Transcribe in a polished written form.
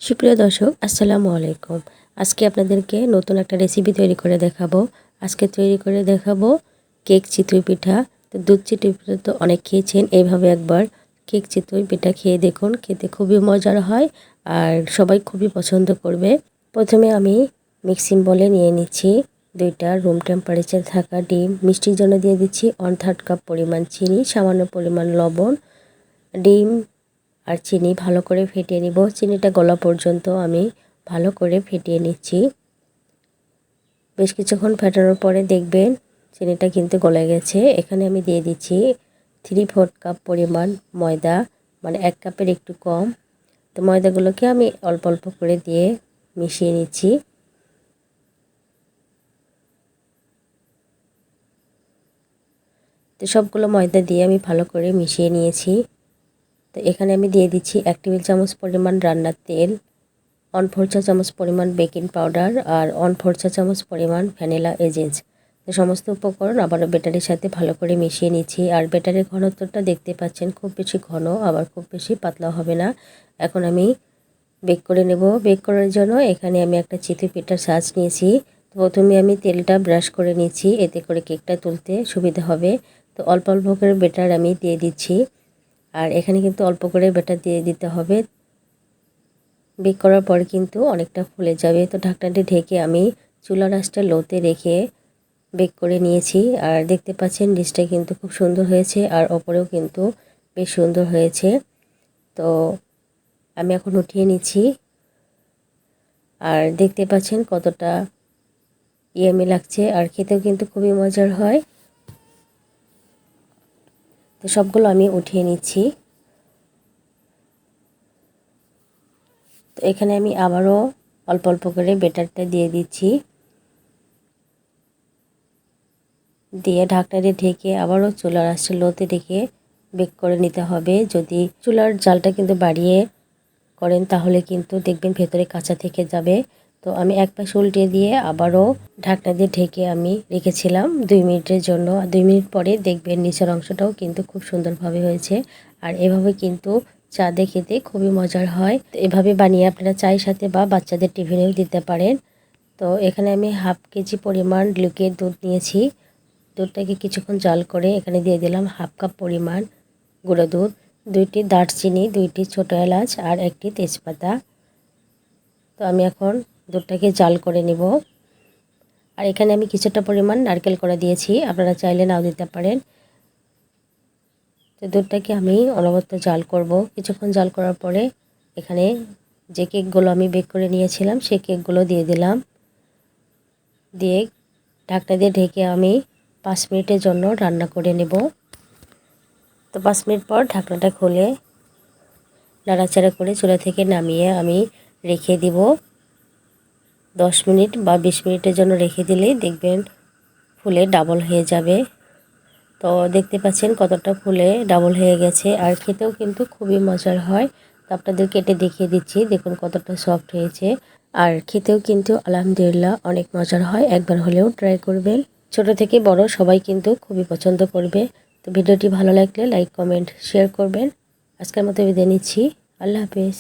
সুপ্রিয় দর্শক, আসসালামু আলাইকুম। আজকে আপনাদেরকে নতুন একটা রেসিপি তৈরি করে দেখাবো। আজকে তৈরি করে দেখাবো কেক চিতই পিঠা। তো দুধ চিতই পিঠা তো অনেক খেয়েছেন, এইভাবে একবার কেক চিতই পিঠা খেয়ে দেখুন। খেতে খুবই মজার হয় আর সবাই খুবই পছন্দ করবে। প্রথমে আমি মিক্সিং বলে নিয়ে নিচ্ছি 2টা রুম টেম্পারেচার থাকা ডিম। মিষ্টির জন্য দিয়ে দিচ্ছি 1/3 কাপ পরিমাণ চিনি, সামান্য পরিমাণ লবণ। ডিম আর চিনি ভালো করে ফেটিয়ে নিব। চিনিটা গলা পর্যন্ত আমি ভালো করে ফেটিয়ে নিচ্ছি। বেশ কিছুক্ষণ ফেটানোর পরে দেখবেন চিনিটা কিন্তু গলে গেছে। এখানে আমি দিয়ে দিচ্ছি 3/4 কাপ পরিমাণ ময়দা, মানে 1 কাপের একটু কম। তো ময়দাগুলোকে আমি অল্প অল্প করে দিয়ে মিশিয়ে নিচ্ছি। তো সবগুলো ময়দা দিয়ে আমি ভালো করে মিশিয়ে নিয়েছি। তো এখানে আমি দিয়ে দিচ্ছি 1 টেবিল চামচ পরিমাণ রান্নার তেল, 1/4 চা চামচ পরিমাণ বেকিং পাউডার আর 1/4 চা চামচ পরিমাণ ভ্যানিলা এসেন্স। তো সমস্ত উপকরণ আবারও ব্যাটারের সাথে ভালো করে মিশিয়ে নিচ্ছি। আর ব্যাটারের ঘনত্বটা দেখতে পাচ্ছেন, খুব বেশি ঘন আবার খুব বেশি পাতলা হবে না। এখন আমি বেক করে নেব। বেক করার জন্য এখানে আমি একটা চিতই পিঠার সাজ নিয়েছি। তো প্রথমে আমি তেলটা ব্রাশ করে নিচ্ছি, এতে করে কেকটা তুলতে সুবিধা হবে। তো অল্প অল্প করে ব্যাটার আমি দিয়ে দিচ্ছি। আর এখানে কিন্তু অল্প করে ব্যাটার দিয়ে দিতে হবে। বেক করার পর কিন্তু অনেকটা ফুলে যাবে। তো ঢাকনাটি ঢেকে আমি চুলার আঁচটা লোতে রেখে বেক করে নিয়েছি। আর দেখতে পাচ্ছেন ডিশটা কিন্তু খুব সুন্দর হয়েছে আর ওপরেও কিন্তু বেশ সুন্দর হয়েছে। তো আমি এখন উঠিয়ে নিচ্ছি। আর দেখতে পাচ্ছেন কতটা ইয়ামি লাগছে আর খেতেও কিন্তু খুবই মজার হয়। তো সবগুলো আমি উঠিয়ে নিচ্ছি। তো এখানে আমি আবারও অল্প অল্প করে ব্যাটারটা দিয়ে দিচ্ছি। দিয়ে ঢাকনাটি ঢেকে আবারও চুলার আঁচটা লোতে রেখে বেক করে নিতে হবে। যদি চুলার জালটা কিন্তু বাড়িয়ে করেন তাহলে কিন্তু দেখবেন ভেতরে কাঁচা থেকে যাবে। তো আমি এক পাশ উল্টে দিয়ে আবারও ঢাকনা দিয়ে ঢেকে আমি রেখেছিলাম 2 মিনিটের জন্য। 2 মিনিট পরে দেখবেন নিচের অংশটাও কিন্তু খুব সুন্দরভাবে হয়েছে। আর এভাবে কিন্তু চা দিয়ে খেতে খুবই মজার হয়। তো এভাবে বানিয়ে আপনারা চায়ের সাথে বা বাচ্চাদের টিফিনেও দিতে পারেন। তো এখানে আমি 1/2 কেজি পরিমাণ লিকুইড দুধ নিয়েছি। দুধটাকে কিছুক্ষণ জাল করে এখানে দিয়ে দিলাম 1/2 কাপ পরিমাণ গুঁড়ো দুধ, 2টি দারচিনি, 2টি ছোটো এলাচ আর 1টি তেজপাতা। তো আমি এখন দুধটাকে জাল করে নিব। আর এখানে আমি কিছুটা পরিমাণ নারকেল কোড়া দিয়েছি, আপনারা চাইলে নাও দিতে পারেন। তো দুধটাকে আমি অনবরত জাল করব। কিছুক্ষণ জাল করার পরে এখানে যে কেকগুলো আমি বেক করে নিয়েছিলাম সেই কেকগুলো দিয়ে দিলাম। দিয়ে ঢাকনা দিয়ে ঢেকে আমি 5 মিনিটের জন্য রান্না করে নেব। তো 5 মিনিট পর ঢাকনাটা খুলে নাড়াচাড়া করে চুলা থেকে নামিয়ে আমি রেখে দিব। 10 মিনিট বা 20 মিনিটের জন্য রেখে দিলেই দেখবেন ফুলে ডাবল হয়ে যাবে। তো দেখতে পাচ্ছেন কতটা ফুলে ডাবল হয়ে গেছে আর খেতেও কিন্তু খুবই মজার হয়। তো আপনাদের কেটে দেখিয়ে দিচ্ছি, দেখুন কতটা সফট হয়েছে। আর খেতেও কিন্তু আলহামদুলিল্লাহ অনেক মজার হয়। একবার হলেও ট্রাই করবেন। ছোট থেকে বড় সবাই কিন্তু খুবই পছন্দ করবে। তো ভিডিওটি ভালো লাগলে লাইক, কমেন্ট, শেয়ার করবেন। আজকের মতো বিদায় নিচ্ছি। আল্লাহ হাফেজ।